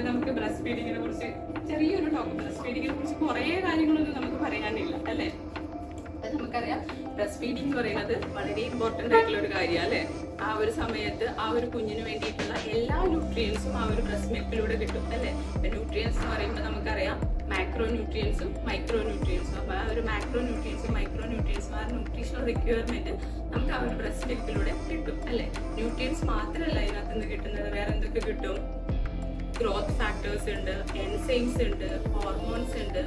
നമുക്ക് ബ്രസ്റ്റ് ഫീഡിങ്ങിനെ കുറിച്ച് ചെറിയൊരു ടോക്ക്. ബ്രസ്റ്റ് ഫീഡിങ്ങിനെ കുറിച്ച് കുറേ കാര്യങ്ങളൊന്നും നമുക്ക് പറയാനില്ല അല്ലേ. അത് നമുക്കറിയാം, ബ്രസ്റ്റ് ഫീഡിങ് എന്ന് പറയുന്നത് വളരെ ഇമ്പോർട്ടൻ്റ് ആയിട്ടുള്ള ഒരു കാര്യമാണ് അല്ലേ. ആ ഒരു സമയത്ത് ആ ഒരു കുഞ്ഞിന് വേണ്ടിയിട്ടുള്ള എല്ലാ ന്യൂട്രിയൻസും ആ ഒരു ബ്രസ്റ്റ് മിൽക്കിലൂടെ കിട്ടും അല്ലേ. ന്യൂട്രിയൻസ് എന്ന് പറയുമ്പോൾ നമുക്കറിയാം മാക്രോ ന്യൂട്രിയൻസും മൈക്രോ ന്യൂട്രിയൻസും. അപ്പോൾ ആ ഒരു മാക്രോ ന്യൂട്രിയൻസും മൈക്രോ ന്യൂട്രിയൻസും ആ ന്യൂട്രീഷണൽ റിക്വയർമെന്റ് നമുക്ക് ആ ഒരു ബ്രസ്റ്റ് മിൽക്കിലൂടെ കിട്ടും അല്ലേ. ന്യൂട്രിയൻസ് മാത്രമല്ല ഇതിനകത്ത് നിന്ന് കിട്ടുന്നത്, വേറെ എന്തൊക്കെ കിട്ടും? ഗ്രോത്ത് ഫാക്ടേഴ്സ് ഉണ്ട്, എൻസൈംസ് ഉണ്ട്, ഹോർമോൺസ് ഉണ്ട്,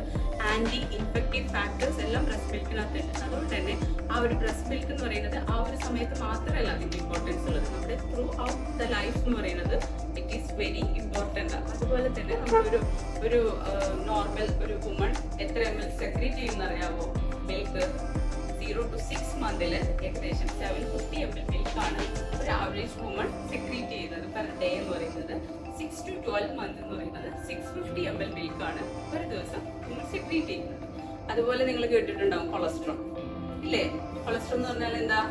ആന്റി ഇൻഫെക്റ്റീവ് ഫാക്ടേഴ്സ് എല്ലാം ബ്രസ്റ്റ് മിൽക്കിനകത്ത് ഉണ്ട്. അതുകൊണ്ട് തന്നെ ആ ഒരു ബ്രസ്റ്റ് മിൽക്ക് എന്ന് പറയുന്നത് ആ ഒരു സമയത്ത് മാത്രമല്ല അതിന്റെ ഇമ്പോർട്ടൻസ് ഉള്ളത്, നമ്മുടെ ത്രൂ ഔട്ട് ദ ലൈഫ് എന്ന് പറയുന്നത് ഇറ്റ് ഈസ് വെരി ഇമ്പോർട്ടൻ്റ് ആണ്. അതുപോലെ തന്നെ നമ്മളൊരു ഒരു നോർമൽ ഒരു വുമൺ എത്ര ml സെക്രീറ്റ് ചെയ്യുന്ന അറിയാവോ? മിൽക്ക് 0 to 6 months ഏകദേശം 750 ml മിൽക്കാണ് ഒരു ആവറേജ് വുമൺ സെക്രീറ്റ് ചെയ്യുന്നത് പെർ ഡേ എന്ന് പറയുന്നത്. 6 to 12 months എന്ന് പറയുന്നത് 650 ml മിൽക്കാണ് ഒരു ദിവസം നമ്മൾ സെക്രീറ്റ് ചെയ്യുന്നത്. അതുപോലെ നിങ്ങൾ കേട്ടിട്ടുണ്ടാവും കൊളസ്ട്രോൾ ഇല്ലേ. കൊളസ്ട്രോൾ എന്ന് പറഞ്ഞാൽ എന്താ?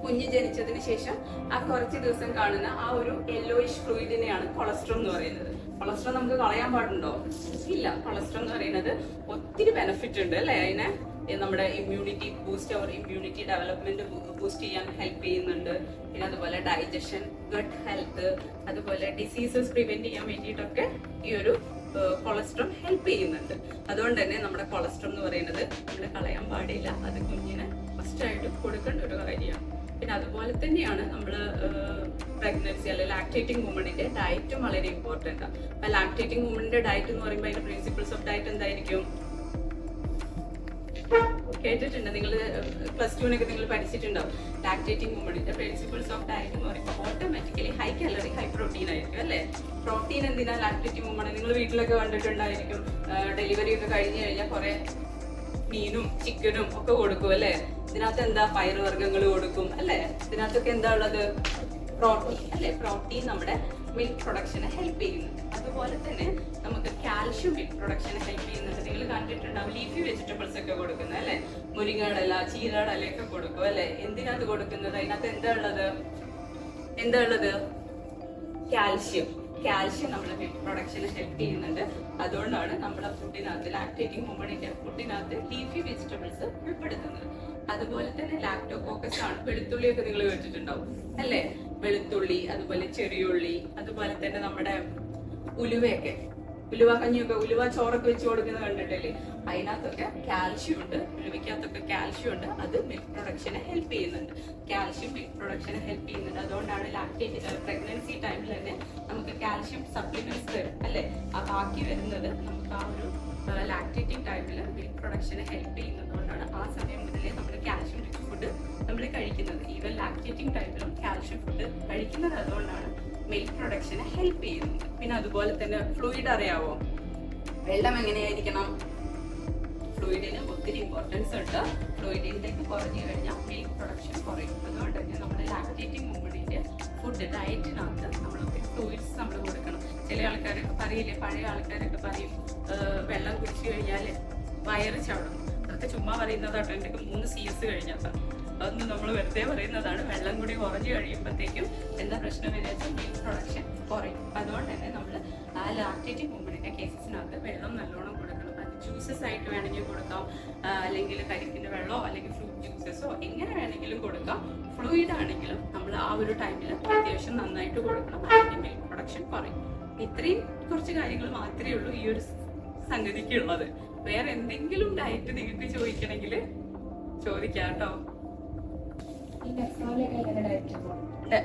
കുഞ്ഞ് ജനിച്ചതിന് ശേഷം ആ കുറച്ച് ദിവസം കാണുന്ന ആ ഒരു യെല്ലോയിഷ് ഫ്ലൂയിഡിനെയാണ് കൊളസ്ട്രോൾ എന്ന് പറയുന്നത്. കൊളസ്ട്രോൾ നമുക്ക് കളയാൻ പാടുണ്ടോ? ഇല്ല. കൊളസ്ട്രോൾ എന്ന് പറയുന്നത് ഒത്തിരി ബെനിഫിറ്റ് ഉണ്ട് അല്ലേ. അതിനെ നമ്മുടെ ഇമ്മ്യൂണിറ്റി ബൂസ്റ്റ്, അവർ ഇമ്മ്യൂണിറ്റി ഡെവലപ്മെന്റ് ബൂസ്റ്റ് ചെയ്യാൻ ഹെൽപ്പ് ചെയ്യുന്നുണ്ട്. പിന്നെ അതുപോലെ ഡൈജഷൻ, ഗട്ട് ഹെൽത്ത്, അതുപോലെ ഡിസീസസ് പ്രിവെന്റ് ചെയ്യാൻ വേണ്ടിയിട്ടൊക്കെ ഈ ഒരു കൊളസ്ട്രോൾ ഹെൽപ്പ് ചെയ്യുന്നുണ്ട്. അതുകൊണ്ട് തന്നെ നമ്മുടെ കൊളസ്ട്രോൾ എന്ന് പറയുന്നത് നമ്മൾ കളയാൻ പാടില്ല. അത് കുഞ്ഞിന് ഫസ്റ്റായിട്ട് കൊടുക്കേണ്ട ഒരു കാര്യമാണ്. പിന്നെ അതുപോലെ തന്നെയാണ് നമ്മൾ പ്രഗ്നൻസി അല്ലെങ്കിൽ ലാക്ടേറ്റിംഗ് വുമണിന്റെ ഡയറ്റും വളരെ ഇമ്പോർട്ടൻ്റ് ആണ്. അപ്പൊ ലാക്ടേറ്റിംഗ് വുമണിന്റെ ഡയറ്റ് എന്ന് പറയുമ്പോൾ അതിന്റെ പ്രിൻസിപ്പിൾസ് ഓഫ് ഡയറ്റ് എന്തായിരിക്കും? കേട്ടിട്ടുണ്ട് നിങ്ങൾ, +2 നിങ്ങൾ പഠിച്ചിട്ടുണ്ടാവും. ലാക്ടേറ്റിംഗ് വുമണിന്റെ പ്രിൻസിപ്പിൾസ് ഓഫ് ഡയറ്റ് എന്ന് പറയുമ്പോൾ automatically high calorie high protein ആയിരിക്കും അല്ലേ. പ്രോട്ടീൻ എന്തിനാ ലാക്ടേറ്റിംഗ് വുമൺ? നിങ്ങൾ വീട്ടിലൊക്കെ കണ്ടിട്ടുണ്ടായിരിക്കും, ഡെലിവറി ഒക്കെ കഴിഞ്ഞു കഴിഞ്ഞാൽ കുറെ മീനും ചിക്കനും ഒക്കെ കൊടുക്കും അല്ലേ. ഇതിനകത്ത് എന്താ? പയറുവർഗ്ഗങ്ങൾ കൊടുക്കും അല്ലേ. ഇതിനകത്തൊക്കെ എന്താ ഉള്ളത്? പ്രോട്ടീൻ അല്ലേ. പ്രോട്ടീൻ നമ്മുടെ മിൽക്ക് പ്രൊഡക്ഷനെ ഹെൽപ്പ് ചെയ്യുന്നുണ്ട്. അതുപോലെ തന്നെ നമുക്ക് കാൽഷ്യം മിൽക്ക് പ്രൊഡക്ഷനെ ഹെൽപ്പ് ചെയ്യുന്നുണ്ട്. നിങ്ങൾ കണ്ടിട്ടുണ്ടാവും ലീഫി വെജിറ്റബിൾസ് ഒക്കെ കൊടുക്കുന്നത് അല്ലേ. മുരിങ്ങാടല, ചീരാടലയൊക്കെ കൊടുക്കും അല്ലേ. എന്തിനകത്ത് കൊടുക്കുന്നത്? അതിനകത്ത് എന്താ ഉള്ളത്? കാൽഷ്യം. കാൽഷ്യം നമ്മുടെ മിൽക്ക് പ്രൊഡക്ഷന് ഹെൽപ്പ് ചെയ്യുന്നുണ്ട്. അതുകൊണ്ടാണ് നമ്മുടെ ഫുഡിനകത്ത്, ലാക്ടേറ്റിംഗ് വുമണിന്റെ ഫുഡിനകത്ത് ലീഫി വെജിറ്റബിൾസ് ഉൾപ്പെടുത്തുന്നത്. അതുപോലെ തന്നെ ലാക്ടോകോക്കസ് ആണ്. വെളുത്തുള്ളിയൊക്കെ നിങ്ങൾ കേട്ടിട്ടുണ്ടാവും അല്ലേ. വെളുത്തുള്ളി, അതുപോലെ ചെറിയുള്ളി, അതുപോലെ തന്നെ നമ്മുടെ ഉലുവയൊക്കെ, ഉലുവ കഞ്ഞിയൊക്കെ, ഉലുവ ചോറൊക്കെ വെച്ച് കൊടുക്കുന്നത് കണ്ടിട്ടില്ലേ. അതിനകത്തൊക്കെ കാൽഷ്യം ഉണ്ട്. ഉലുവയ്ക്കകത്തൊക്കെ കാൽഷ്യം ഉണ്ട്. അത് മിൽക്ക് പ്രൊഡക്ഷനെ ഹെൽപ്പ് ചെയ്യുന്നുണ്ട്. കാൽഷ്യം മിൽക്ക് പ്രൊഡക്ഷനെ ഹെൽപ്പ് ചെയ്യുന്നുണ്ട്. അതുകൊണ്ടാണ് പ്രഗ്നൻസി ടൈമിൽ തന്നെ നമുക്ക് കാൽഷ്യം സപ്ലിമെന്റ്സ് തരും അല്ലേ. ആ ബാക്കി വരുന്നത് നമുക്ക് ആ ഒരു ലാക്ടേറ്റിംഗ് ടൈമിൽ മിൽക്ക് പ്രൊഡക്ഷനെ ഹെൽപ്പ് ചെയ്യുന്നതുകൊണ്ടാണ് ആ സമയം മുതലേ നമ്മൾ കാൽഷ്യം റിച്ച് ഫുഡ് നമ്മൾ കഴിക്കുന്നത്. ഈവൻ ലാക്ടേറ്റിംഗ് ടൈമിലും കാൽഷ്യം ഫുഡ് കഴിക്കുന്നത് അതുകൊണ്ടാണ് മിൽക്ക് പ്രൊഡക്ഷനെ ഹെൽപ്പ് ചെയ്യുന്നത്. പിന്നെ അതുപോലെ തന്നെ ഫ്ലൂയിഡ് അറിയാവോ? വെള്ളം എങ്ങനെയായിരിക്കണം? ഫ്ലൂയിഡിന് ഒത്തിരി ഇമ്പോർട്ടൻസ് ഉണ്ട്. ഫ്ലൂയിഡ് ഇൻടേക്ക് കുറഞ്ഞു കഴിഞ്ഞാൽ മിൽക്ക് പ്രൊഡക്ഷൻ കുറയും. അതുകൊണ്ട് തന്നെ നമ്മുടെ ലാക്ടേറ്റിംഗ് വുമണിന്റെ ഫുഡ് ഡയറ്റിനകത്ത് നമ്മൾ ഒത്തിരി ഫ്ലൂയിഡ്സ് നമ്മൾ കൊടുക്കണം. ചില ആൾക്കാരൊക്കെ പറയില്ലേ, പഴയ ആൾക്കാരൊക്കെ പറയും വെള്ളം കുടിച്ചു കഴിഞ്ഞാൽ വയറ് ചവിടും. അതൊക്കെ ചുമ്മാ പറയുന്നതാട്ടോ. എൻ്റെ 3 CS കഴിഞ്ഞതാണ്. അതൊന്നും നമ്മൾ വെറുതെ പറയുന്നതാണ്. വെള്ളം കൂടി കുറഞ്ഞു കഴിയുമ്പോഴത്തേക്കും എന്താ പ്രശ്നം വിചാരിച്ചാൽ മിൽക്ക് പ്രൊഡക്ഷൻ കുറയും. അതുകൊണ്ട് തന്നെ നമ്മൾ ആ ലാക്ടേറ്റിംഗ് വുമണിന്റെ കേസസിനകത്ത് വെള്ളം നല്ലോണം കൊടുക്കണം. അത് ജ്യൂസസ് ആയിട്ട് വേണമെങ്കിൽ കൊടുക്കാം, അല്ലെങ്കിൽ കരിക്കിന്റെ വെള്ളമോ അല്ലെങ്കിൽ ഫ്രൂട്ട് ജ്യൂസസോ എങ്ങനെ വേണമെങ്കിലും കൊടുക്കാം. ഫ്ലൂയിഡ് ആണെങ്കിലും നമ്മൾ ആ ഒരു ടൈമിൽ അത്യാവശ്യം നന്നായിട്ട് കൊടുക്കണം. അതിന്റെ മിൽക്ക് പ്രൊഡക്ഷൻ കുറയും. ഇത്രയും കുറച്ച് കാര്യങ്ങൾ മാത്രമേ ഉള്ളൂ ഈ ഒരു സംഗതിക്കുള്ളത്. വേറെ എന്തെങ്കിലും ഡയറ്റ് നിങ്ങൾക്ക് ചോദിക്കണമെങ്കിൽ ചോദിക്കാം കേട്ടോ.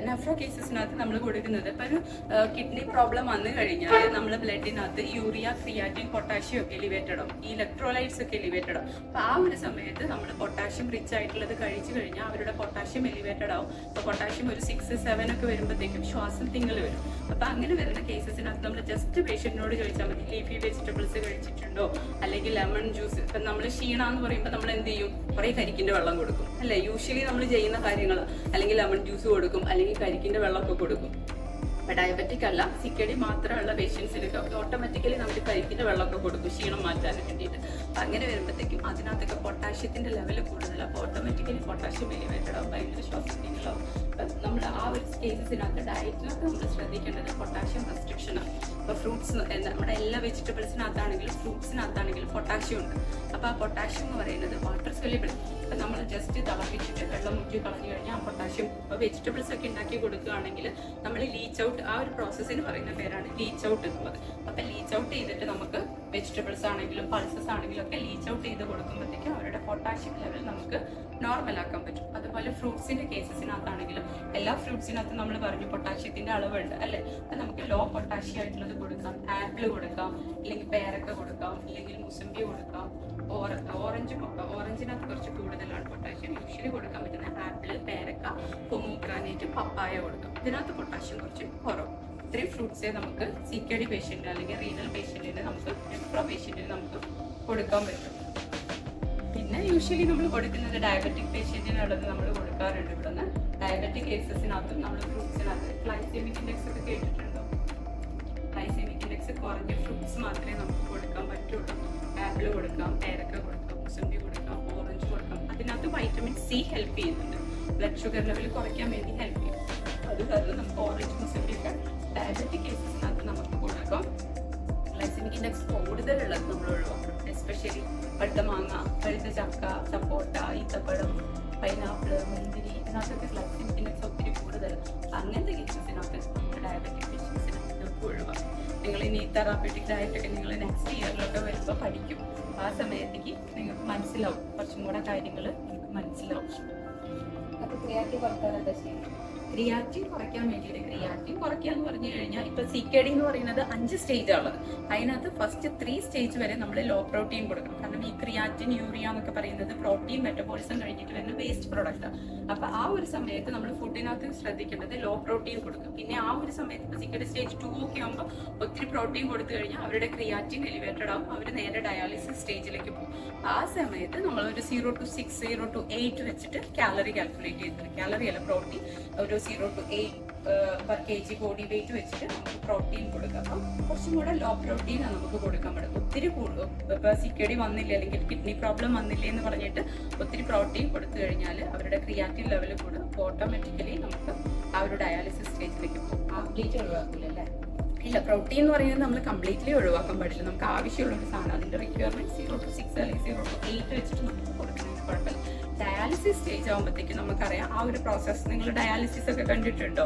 നെഫ്രോ കേസസിനകത്ത് നമ്മൾ കൊടുക്കുന്നത് ഇപ്പൊ ഒരു കിഡ്നി പ്രോബ്ലം വന്നു കഴിഞ്ഞാൽ നമ്മുടെ ബ്ലഡിനകത്ത് യൂറിയ, ക്രിയാറ്റിൻ, പൊട്ടാഷ്യം ഒക്കെ എലിവേറ്റഡ് ആവും. ഈ ഇലക്ട്രോലൈറ്റ്സ് ഒക്കെ എലിവേറ്റഡ് ആവും. അപ്പൊ ആ ഒരു സമയത്ത് നമ്മൾ പൊട്ടാഷ്യം റിച്ച് ആയിട്ടുള്ളത് കഴിച്ചു കഴിഞ്ഞാൽ അവരുടെ പൊട്ടാഷ്യം എലിവേറ്റഡ് ആവും. അപ്പൊ പൊട്ടാഷ്യം ഒരു 6, 7 ഒക്കെ വരുമ്പോഴത്തേക്കും ശ്വാസം തിങ്ങൽ വരും. അപ്പൊ അങ്ങനെ വരുന്ന കേസസിനകത്ത് നമ്മൾ ജസ്റ്റ് പേഷ്യന്റിനോട് ചോദിച്ചാൽ മതി, ലീഫി വെജിറ്റബിൾസ് കഴിച്ചിട്ടുണ്ടോ, അല്ലെങ്കിൽ ലെമൺ ജ്യൂസ്. ഇപ്പൊ നമ്മൾ ക്ഷീണമെന്ന് പറയുമ്പോൾ നമ്മൾ എന്ത് ചെയ്യും? കുറെ കരിക്കിന്റെ വെള്ളം കൊടുക്കും അല്ലെ. യൂഷ്വലി നമ്മൾ ചെയ്യുന്ന കാര്യങ്ങൾ, അല്ലെങ്കിൽ ലെമൺ ജ്യൂസ് കൊടുക്കും, അല്ലെങ്കിൽ കരിക്കിന്റെ വെള്ളമൊക്കെ കൊടുക്കും. ഡയബറ്റിക് അല്ല, CKD മാത്രമുള്ള പേഷ്യൻസിനൊക്കെ ഓട്ടോമാറ്റിക്കലി നമ്മൾ കരിക്കിൻ്റെ വെള്ളമൊക്കെ കൊടുക്കും ക്ഷീണം മാറ്റാൻ വേണ്ടിയിട്ട്. അപ്പം അങ്ങനെ വരുമ്പോഴത്തേക്കും അതിനകത്തൊക്കെ പൊട്ടാഷ്യത്തിൻ്റെ ലെവൽ കൂടുതൽ, അപ്പോൾ ഓട്ടോമാറ്റിക്കലി പൊട്ടാഷ്യം എലിവേറ്റഡ് ആവും, ഭയങ്കര ശ്വാസത്തിനുള്ളാവും. അപ്പം നമ്മൾ ആ ഒരു കേസസിനകത്ത് ഡയറ്റിനകത്ത് നമ്മൾ ശ്രദ്ധിക്കേണ്ടത് പൊട്ടാഷ്യം റെസ്ട്രിക്ഷനാണ്. അപ്പോൾ ഫ്രൂട്ട്സ് നമ്മുടെ എല്ലാ വെജിറ്റബിൾസിനകത്താണെങ്കിലും ഫ്രൂട്ട്സിനകത്താണെങ്കിലും പൊട്ടാഷ്യം ഉണ്ട്. അപ്പോൾ ആ പൊട്ടാഷ്യം എന്ന് പറയുന്നത് വാട്ടർ സൊല്യൂബിൾ. അപ്പം നമ്മൾ ജസ്റ്റ് തിളപ്പിച്ചിട്ട് വെള്ളം മുക്കി കളഞ്ഞു കഴിഞ്ഞാൽ ആ പൊട്ടാഷ്യം, ഇപ്പോൾ വെജിറ്റബിൾസ് ഒക്കെ ഉണ്ടാക്കി കൊടുക്കുകയാണെങ്കിൽ നമ്മൾ ലീച്ച് ഔട്ട്, ആ ഒരു പ്രോസസ്സിന് പറയുന്ന പേരാണ് ലീച്ച് ഔട്ട് എന്നുള്ളത്. അപ്പം ലീച്ച് ഔട്ട് ചെയ്തിട്ട് നമുക്ക് വെജിറ്റബിൾസ് ആണെങ്കിലും പൾസസ് ആണെങ്കിലും ഒക്കെ ലീച്ച് ഔട്ട് ചെയ്ത് കൊടുക്കുമ്പോഴത്തേക്കും അവരുടെ പൊട്ടാഷ്യം ലെവൽ നമുക്ക് നോർമലാക്കാൻ പറ്റും. അതുപോലെ ഫ്രൂട്ട്സിൻ്റെ കേസസിനകത്താണെങ്കിലും എല്ലാ ഫ്രൂട്ട്സിനകത്തും നമ്മൾ പറഞ്ഞു പൊട്ടാഷ്യത്തിൻ്റെ അളവുണ്ട് അല്ലേ. അപ്പം നമുക്ക് ലോ പൊട്ടാഷ്യം ആയിട്ടുള്ളത് കൊടുക്കാം, ആപ്പിൾ കൊടുക്കാം, അല്ലെങ്കിൽ പേരക്ക കൊടുക്കാം, അല്ലെങ്കിൽ മുസമ്പി കൊടുക്കാം, ഓറഞ്ചിനകത്ത് കുറച്ച് കൂടുതലാണ് പൊട്ടാഷ്യം. യൂഷ്വലി കൊടുക്കാൻ പറ്റുന്ന ആപ്പിൾ, പേരക്ക, പൊമോഗ്രാനേറ്റ്, പപ്പായ കൊടുക്കാം. ഇതിനകത്ത് പൊട്ടാഷ്യം കുറച്ച് കുറവ്. ഇത്രയും ഫ്രൂട്ട്സേ നമുക്ക് CKD പേഷ്യൻ്റ് അല്ലെങ്കിൽ റീനൽ പേഷ്യൻറ്റിന് നമുക്ക് നെഫ്രോ പേഷ്യൻറ്റിന് നമുക്ക് കൊടുക്കാൻ പറ്റും. പിന്നെ യൂഷ്വലി നമ്മൾ കൊടുക്കുന്നത് ഡയബറ്റിക് പേഷ്യൻറ്റിനുള്ളത് നമ്മൾ കൊടുക്കാറുണ്ട്. ഇവിടെ നിന്ന് ഡയബറ്റിക് കേസസിനകത്തും നമ്മൾ ഫ്രൂട്ട്സിനകത്ത് ഗ്ലൈസെമിക് ഇൻഡെക്സ് ഒക്കെ കേട്ടിട്ടുണ്ടോ? ഗ്ലൈസെമിക് ഇൻഡെക്സ് കുറഞ്ഞ ഫ്രൂട്ട്സ് മാത്രമേ നമുക്ക് കൊടുക്കാൻ പറ്റുള്ളൂ. ആപ്പിൾ കൊടുക്കാം, പേരക്ക കൊടുക്കാം, മുസമ്പി കൊടുക്കാം, ഓറഞ്ച് കൊടുക്കാം. അതിനകത്ത് വൈറ്റമിൻ C ഹെൽപ്പ് ചെയ്യുന്നുണ്ട്, ബ്ലഡ് ഷുഗർ ലെവൽ കുറയ്ക്കാൻ വേണ്ടി ഹെൽപ്പ് ചെയ്യും. അത് കാരണം നമുക്ക് ഓറഞ്ച്, മുസമ്പി ഒക്കെ ഡയബറ്റിക് കേസസിനകത്ത് നമുക്ക് കൊടുക്കാം. ഗ്ലൈസെമിക് ഇൻഡെക്സ് കൂടുതലുള്ളത് നമ്മൾ ഒഴിവാക്കണം. എസ്പെഷ്യലി പഴുത്ത മാങ്ങ, പഴുത്ത ചക്ക, സപ്പോട്ട, ഈത്തപ്പഴം, പൈനാപ്പിൾ, മുന്തിരി, ഇതിനകത്തൊക്കെ ഗ്ലൈസെമിക് ഇൻഡെക്സ് ഒത്തിരി കൂടുതൽ. അങ്ങനത്തെ കേസസിനകത്ത് നമുക്ക് ഡയബറ്റിക് പേഷ്യൻസിന് നമുക്ക് ഒഴിവാക്കാം. നിങ്ങൾ ഇനി തെറാപ്യൂട്ടിക് ഡയറ്റൊക്കെ നിങ്ങൾ നെക്സ്റ്റ് ഇയറിലൊക്കെ വരുമ്പോൾ പഠിക്കും. ആ സമയത്തേക്ക് നിങ്ങൾക്ക് മനസ്സിലാവും, കുറച്ചും കൂടെ കാര്യങ്ങൾ നിങ്ങൾക്ക് മനസ്സിലാവും. അപ്പോൾ ക്രിയാറ്റിൻ കുറയ്ക്കാൻ എന്താ ചെയ്യുന്നത്? ക്രിയാറ്റിൻ കുറയ്ക്കാൻ വേണ്ടിയിട്ട് ക്രിയാറ്റിൻ കുറയ്ക്കുക എന്ന് പറഞ്ഞു കഴിഞ്ഞാൽ ഇപ്പോൾ CKD എന്ന് പറയുന്നത് 5 സ്റ്റേജാണുള്ളത്. അതിനകത്ത് ഫസ്റ്റ് 3 സ്റ്റേജ് വരെ നമ്മൾ ലോ പ്രോട്ടീൻ കൊടുക്കണം. കാരണം ഈ ക്രിയാറ്റിൻ, യൂറിയ എന്നൊക്കെ പറയുന്നത് പ്രോട്ടീൻ മെറ്റബോളിസം കഴിഞ്ഞിട്ട് വരുന്ന വേസ്റ്റ് പ്രൊഡക്റ്റാണ്. അപ്പോൾ ആ ഒരു സമയത്ത് നമ്മൾ ഫുഡിനകത്ത് ശ്രദ്ധിക്കേണ്ടത് ലോ പ്രോട്ടീൻ കൊടുക്കും. പിന്നെ ആ ഒരു സമയത്ത് ഇപ്പോൾ CKD സ്റ്റേജ് 2 ഒക്കെ ആകുമ്പോൾ ഒത്തിരി പ്രോട്ടീൻ കൊടുത്തു കഴിഞ്ഞാൽ അവരുടെ ക്രിയാറ്റിൻ എലിവേറ്റഡ് ആകും, അവർ നേരെ ഡയാലിസിസ് സ്റ്റേജിലേക്ക് പോകും. ആ സമയത്ത് നമ്മളൊരു 0 to 6, 0 to 8 വെച്ചിട്ട് കാലറി കാൽക്കുലേറ്റ് ചെയ്തിട്ടുണ്ട്. കാലറി അല്ല, പ്രോട്ടീൻ ഒരു 0 to 8 per kg body weight വെച്ചിട്ട് നമുക്ക് പ്രോട്ടീൻ കൊടുക്കാം. അപ്പം കുറച്ചും കൂടെ ലോ പ്രോട്ടീനാണ് നമുക്ക് കൊടുക്കാൻ പറ്റും. ഒത്തിരി ഇപ്പോൾ CKD വന്നില്ല അല്ലെങ്കിൽ കിഡ്നി പ്രോബ്ലം വന്നില്ല എന്ന് പറഞ്ഞിട്ട് ഒത്തിരി പ്രോട്ടീൻ കൊടുത്തു കഴിഞ്ഞാൽ അവരുടെ ക്രിയാറ്റിൻ ലെവൽ കൂടും. ഓട്ടോമാറ്റിക്കലി നമുക്ക് ആ ഒരു ഡയാലിസിസ് സ്റ്റേജിലേക്ക് പോകും. കംപ്ലീറ്റ് ഒഴിവാക്കില്ല അല്ലേ? ഇല്ല, പ്രോട്ടീൻ എന്ന് പറയുന്നത് നമ്മൾ കംപ്ലീറ്റ്ലി ഒഴിവാക്കാൻ പാടില്ല. നമുക്ക് ആവശ്യമുള്ളൊരു സാധനം, അതിൻ്റെ റിക്വയർമെൻറ്റ് 0 to 6 അല്ലെങ്കിൽ 0 to 8 വെച്ചിട്ട് നമുക്ക് കൊടുക്കുന്നതിന് കുഴപ്പമില്ല. ഡയാലിസിസ് സ്റ്റേജ് ആകുമ്പോഴത്തേക്കും നമുക്കറിയാം ആ ഒരു പ്രോസസ്സ്. നിങ്ങൾ ഡയാലിസിസ് ഒക്കെ കണ്ടിട്ടുണ്ടോ?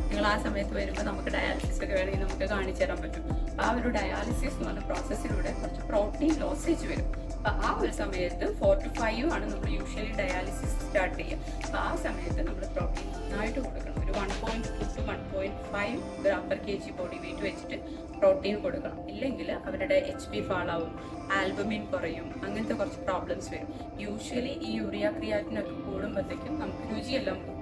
നിങ്ങൾ ആ സമയത്ത് വരുമ്പോൾ നമുക്ക് ഡയാലിസിസ് ഒക്കെ വേണമെങ്കിൽ നമുക്ക് കാണിച്ചു തരാൻ പറ്റും. അപ്പോൾ ആ ഒരു ഡയാലിസിസ് എന്ന് പറഞ്ഞ പ്രോസസ്സിലൂടെ കുറച്ച് പ്രോട്ടീൻ ലോസേജ് വരും. അപ്പോൾ ആ ഒരു സമയത്ത് 4 to 5 ആണ് നമ്മൾ യൂഷ്വലി ഡയാലിസിസ് സ്റ്റാർട്ട് ചെയ്യുക. അപ്പോൾ ആ സമയത്ത് നമ്മൾ പ്രോട്ടീൻ നന്നായിട്ട് കൊടുക്കണം. ഒരു 1.2 to 1.5 gram per kg body weight വെച്ചിട്ട് പ്രോട്ടീൻ കൊടുക്കണം. ഇല്ലെങ്കിൽ അവരുടെ HB ഫാളാവും, ആൽബുമിൻ കുറയും, അങ്ങനത്തെ കുറച്ച് പ്രോബ്ലംസ് വരും. യൂഷ്വലി ഈ യൂറിയ ക്രിയാറ്റിനൊക്കെ കൂടുമ്പോഴത്തേക്കും നമുക്ക് രുചിയെല്ലാം പോകും.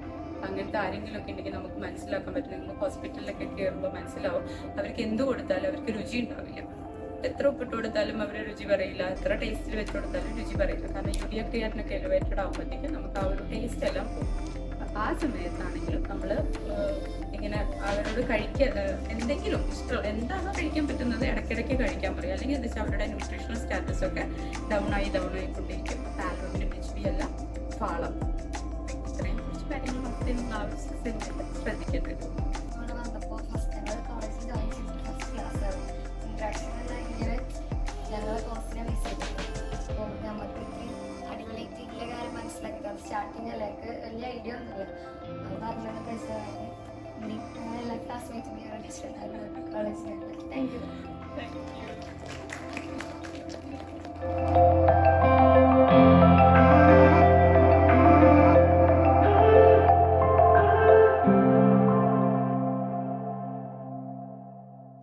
അങ്ങനത്തെ ആരെങ്കിലും ഒക്കെ ഉണ്ടെങ്കിൽ നമുക്ക് മനസ്സിലാക്കാൻ പറ്റും. നിങ്ങൾ ഹോസ്പിറ്റലിലൊക്കെ കയറുമ്പോൾ മനസ്സിലാവും അവർക്ക് എന്ത് കൊടുത്താലും അവർക്ക് രുചി ഉണ്ടാവില്ല. എത്ര ഉപ്പിട്ട് കൊടുത്താലും അവർ രുചി പറയില്ല, എത്ര ടേസ്റ്റിൽ വെച്ച് കൊടുത്താലും രുചി പറയില്ല. കാരണം യൂറിയ ക്രിയാറ്റിനൊക്കെ എലിവേറ്റഡ് ആകുമ്പോഴത്തേക്കും നമുക്ക് ആ ഒരു ടേസ്റ്റ് എല്ലാം പോകും. ആ സമയത്താണെങ്കിലും നമ്മൾ ഇങ്ങനെ അവരോട് എന്തെങ്കിലും ഇഷ്ടം എന്താണോ കഴിക്കാൻ പറ്റുന്നത് ഇടയ്ക്കിടയ്ക്ക് കഴിക്കാൻ പറയും. അല്ലെങ്കിൽ എന്താ വെച്ചാൽ അവരുടെ ന്യൂട്രീഷണൽ സ്റ്റാറ്റസ് ഒക്കെ ഡൗൺ ആയിക്കൊണ്ടിരിക്കും. ആൽബമിനും HB എല്ലാം ഫാളം. ഇത്രയും കുറച്ച് കാര്യങ്ങൾ നമുക്ക് ശ്രദ്ധിക്കേണ്ടത്. സ്റ്റാർട്ടിങ്ങിലേക്ക് വലിയ ഐഡിയ ഒന്നുമില്ല. അത് പറഞ്ഞത് പ്രശ്നമാണ്. എല്ലാ ക്ലാസ്മേറ്റ്സും കോളേജിൽ. Thank you.